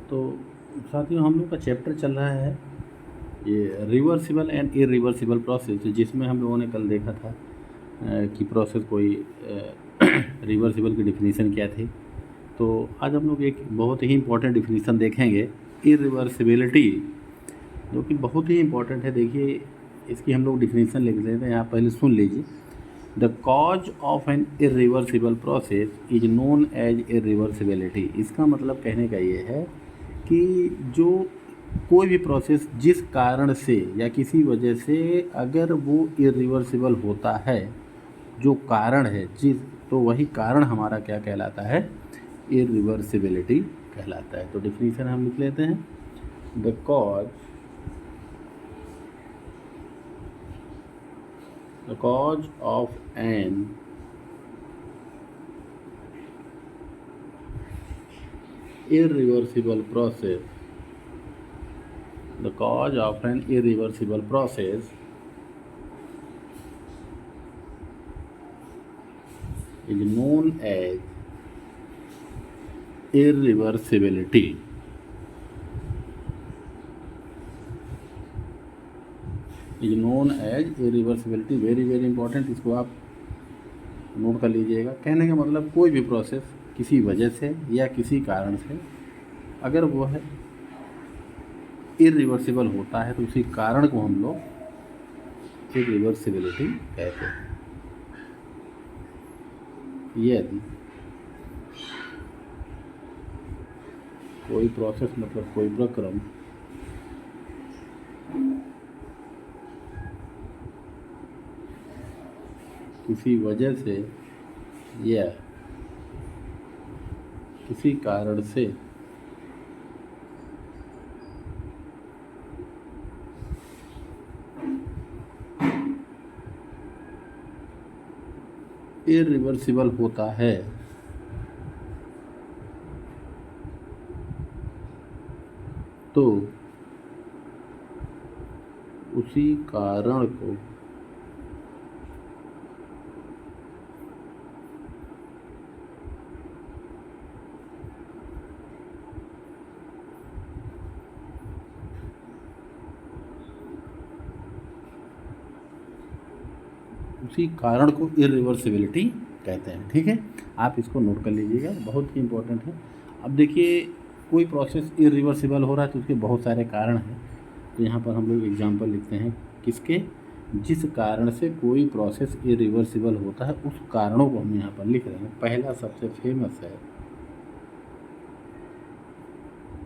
तो साथियों, हम लोग का चैप्टर चल रहा है ये रिवर्सिबल एंड इरिवर्सिबल प्रोसेस, जिसमें हम लोगों ने कल देखा था कि प्रोसेस कोई रिवर्सिबल की डिफिनीसन क्या थी। तो आज हम लोग एक बहुत ही इम्पोर्टेंट डिफिनीसन देखेंगे, इरिवर्सिबिलिटी, जो कि बहुत ही इम्पोर्टेंट है। देखिए, इसकी हम लोग डिफिनीसन लिख लेते हैं, आप पहले सुन लीजिए। The cause of an irreversible process is known as irreversibility. इसका मतलब कहने का ये है कि जो कोई भी प्रोसेस जिस कारण से या किसी वजह से अगर वो इरिवर्सिबल होता है, जो कारण है जिस, तो वही कारण हमारा क्या कहलाता है, इरिवर्सिबिलिटी कहलाता है। तो डिफिनीशन हम लिख लेते हैं। The cause of an irreversible process, the cause of an irreversible process is known as irreversibility. Is known as irreversibility. Very very important, इसको आप नोट कर लीजिएगा। कहने का मतलब कोई भी प्रोसेस किसी वजह से या किसी कारण से अगर वो है इरिवर्सिबल होता है, तो उसी कारण को हम लोग इरिवर्सिबिलिटी कहते हैं। यदि कोई प्रोसेस मतलब कोई प्रक्रम किसी वजह से या किसी कारण से इरिवर्सिबल होता है, तो उसी कारण को इरिवर्सिबिलिटी कहते हैं। ठीक है, आप इसको नोट कर लीजिएगा, बहुत ही इम्पोर्टेंट है। अब देखिए, कोई प्रोसेस इरिवर्सिबल हो रहा है तो उसके बहुत सारे कारण हैं। तो यहाँ पर हम लोग एग्जांपल लिखते हैं किसके, जिस कारण से कोई प्रोसेस इरिवर्सिबल होता है, उस कारणों को हम यहाँ पर लिख रहे हैं। पहला सबसे फेमस है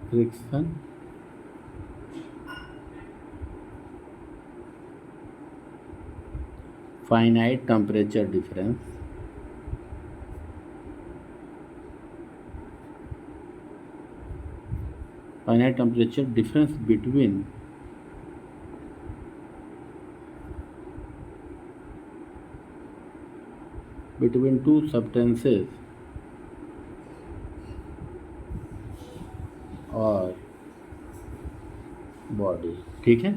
friction, finite temperature difference, finite temperature difference between two substances और बॉडी। ठीक है।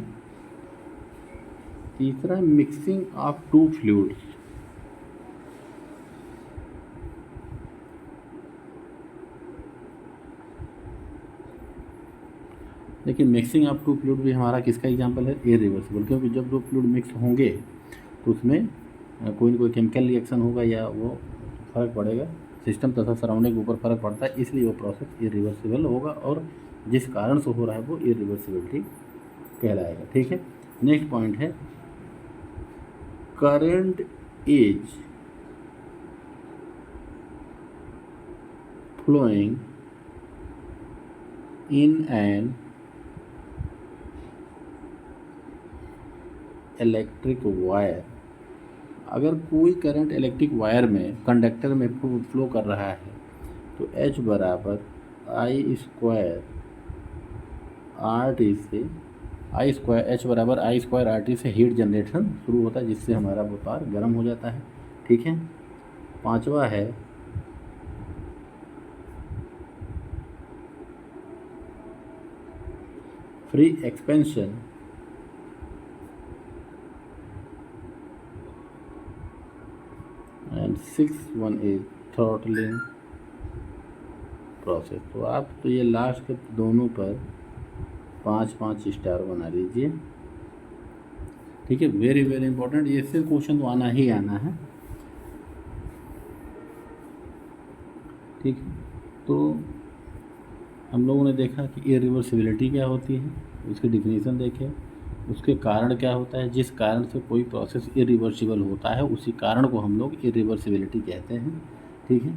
तीसरा, मिक्सिंग ऑफ टू फ्लूइड्स। देखिए, मिक्सिंग ऑफ टू फ्लूइड भी हमारा किसका एग्जांपल है, इरिवर्सिबल, क्योंकि जब दो फ्लूइड मिक्स होंगे तो उसमें कोई ना कोई केमिकल रिएक्शन होगा या वो फर्क पड़ेगा, सिस्टम तथा सराउंडिंग के ऊपर फर्क पड़ता है, इसलिए वो प्रोसेस इरिवर्सिबल होगा और जिस कारण से हो रहा है वो इरिवर्सिबिलिटी कहलाएगा। ठीक है। नेक्स्ट पॉइंट है current is flowing in an electric wire. अगर कोई करंट इलेक्ट्रिक वायर में, कंडक्टर में फ्लो कर रहा है, तो H बराबर आई स्क्वायर आर टी से H बराबर आई स्क्वायर आर टी से हीट जनरेशन शुरू होता है, जिससे हमारा वो तार गर्म हो जाता है। ठीक है। पांचवा है free expansion and 6 one is throttling process. तो आप तो ये लास्ट के दोनों पर 5-5 स्टार बना लीजिए, ठीक है। वेरी वेरी इंपॉर्टेंट, ये इससे क्वेश्चन तो आना ही आना है, ठीक है। तो हम लोगों ने देखा कि इरिवर्सिबिलिटी क्या होती है, उसकी डिफिनीशन देखे, उसके कारण क्या होता है, जिस कारण से कोई प्रोसेस इरिवर्सिबल होता है उसी कारण को हम लोग इरिवर्सिबिलिटी कहते हैं, ठीक है।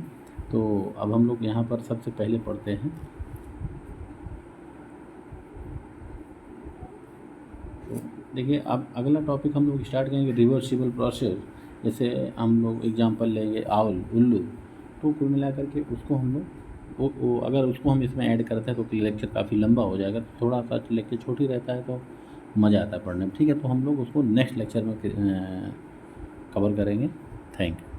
तो अब हम लोग यहाँ पर सबसे पहले पढ़ते हैं, तो देखिए अब अगला टॉपिक हम लोग स्टार्ट करेंगे रिवर्सिबल प्रोसेस। जैसे हम लोग एग्जांपल लेंगे आउल, उल्लू, तो कुल मिला करके उसको हम लोग वो अगर उसको हम इसमें ऐड करते हैं तो लेक्चर काफ़ी लंबा हो जाएगा, थोड़ा सा लेक्चर छोटी रहता है तो मज़ा आता है पढ़ने में, ठीक है। तो हम लोग उसको नेक्स्ट लेक्चर में कवर करेंगे। Thank you.